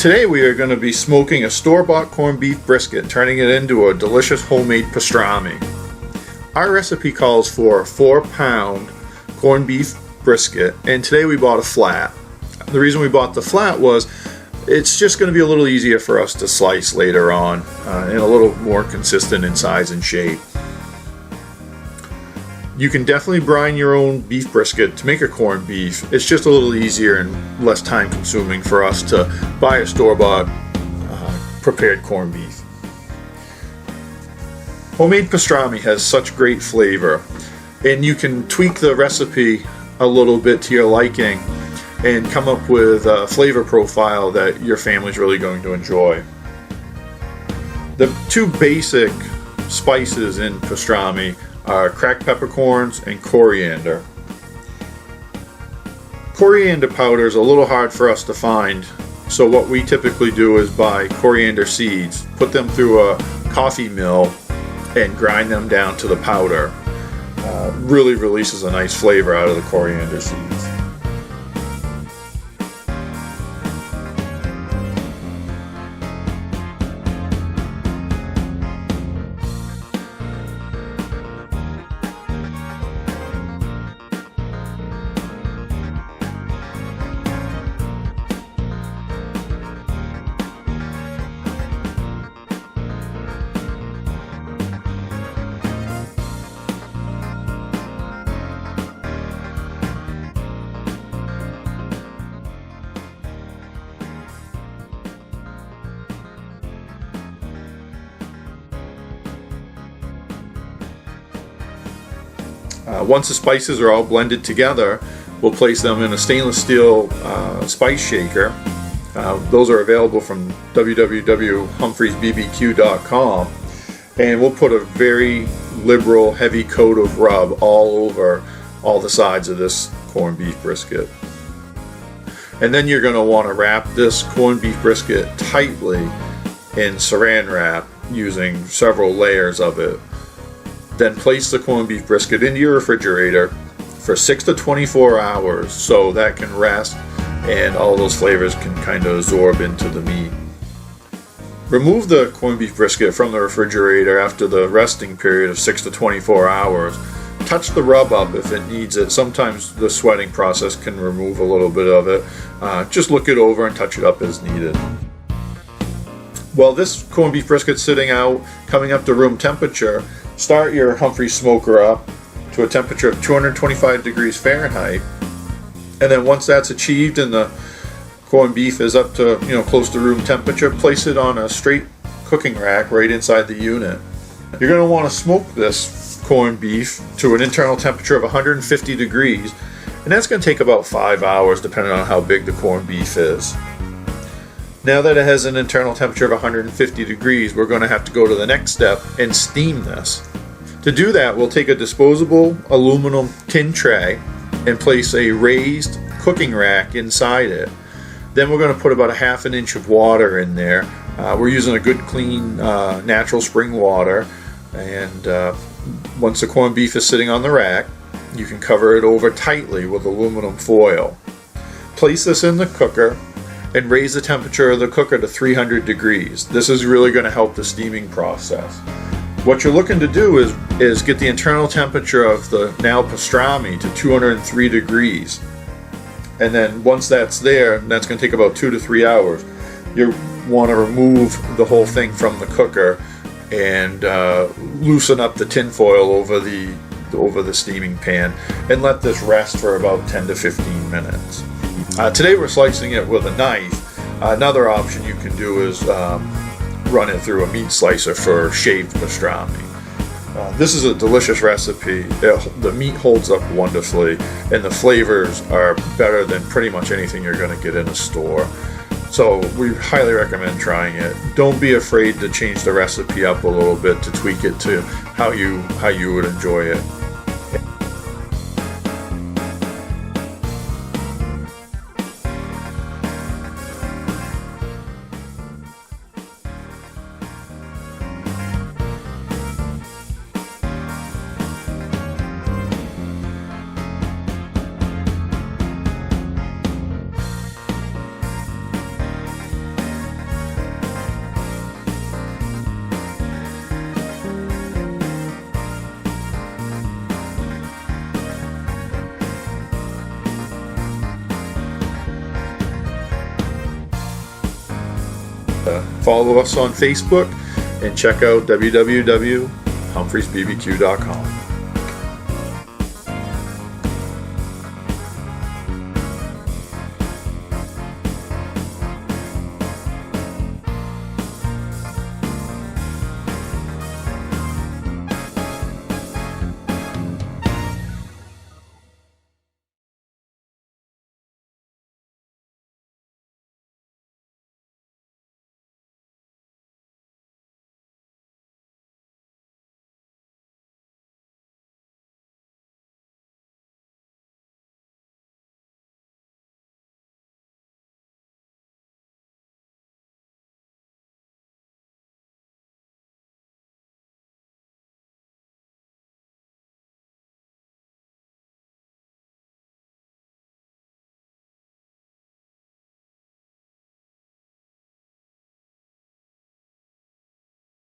Today we are going to be smoking a store-bought corned beef brisket, turning it into a delicious homemade pastrami. Our recipe calls for a 4-pound corned beef brisket, and today we bought a flat. The reason we bought the flat was it's just going to be a little easier for us to slice later on and a little more consistent in size and shape. You can definitely brine your own beef brisket to make a corned beef. It's just a little easier and less time consuming for us to buy a store-bought prepared corned beef. Homemade pastrami has such great flavor, and you can tweak the recipe a little bit to your liking and come up with a flavor profile that your family's really going to enjoy. The two basic spices in pastrami are cracked peppercorns and coriander. Coriander powder is a little hard for us to find, so what we typically do is buy coriander seeds, put them through a coffee mill, and grind them down to the powder. Really releases a nice flavor out of the coriander seeds. Once the spices are all blended together, we'll place them in a stainless steel spice shaker. Those are available from www.humphrey'sbbq.com, and we'll put a very liberal heavy coat of rub all over all the sides of this corned beef brisket. And then you're going to want to wrap this corned beef brisket tightly in saran wrap using several layers of it. Then place the corned beef brisket into your refrigerator for 6 to 24 hours so that can rest and all those flavors can kind of absorb into the meat. Remove the corned beef brisket from the refrigerator after the resting period of 6 to 24 hours. Touch the rub up if it needs it. Sometimes the sweating process can remove a little bit of it. Just look it over and touch it up as needed. While this corned beef brisket's sitting out, coming up to room temperature, start your Humphrey smoker up to a temperature of 225 degrees Fahrenheit, and then once that's achieved and the corned beef is up to close to room temperature, place it on a straight cooking rack right inside the unit. You're going to want to smoke this corned beef to an internal temperature of 150 degrees, and that's going to take about 5 hours depending on how big the corned beef is. Now that it has an internal temperature of 150 degrees, we're going to have to go to the next step and steam this. To do that, we'll take a disposable aluminum tin tray and place a raised cooking rack inside it. Then we're going to put about a half an inch of water in there. We're using a good clean natural spring water, and once the corned beef is sitting on the rack, you can cover it over tightly with aluminum foil. Place this in the cooker and raise the temperature of the cooker to 300 degrees. This is really going to help the steaming process. What you're looking to do is get the internal temperature of the now pastrami to 203 degrees. And then once that's there, that's going to take about 2 to 3 hours. You want to remove the whole thing from the cooker and loosen up the tin foil over the steaming pan and let this rest for about 10 to 15 minutes. Today we're slicing it with a knife. Another option you can do is run it through a meat slicer for shaved pastrami. This is a delicious recipe. The meat holds up wonderfully, and the flavors are better than pretty much anything you're going to get in a store. So we highly recommend trying it. Don't be afraid to change the recipe up a little bit to tweak it to how you would enjoy it. Follow us on Facebook and check out www.humphreysbbq.com.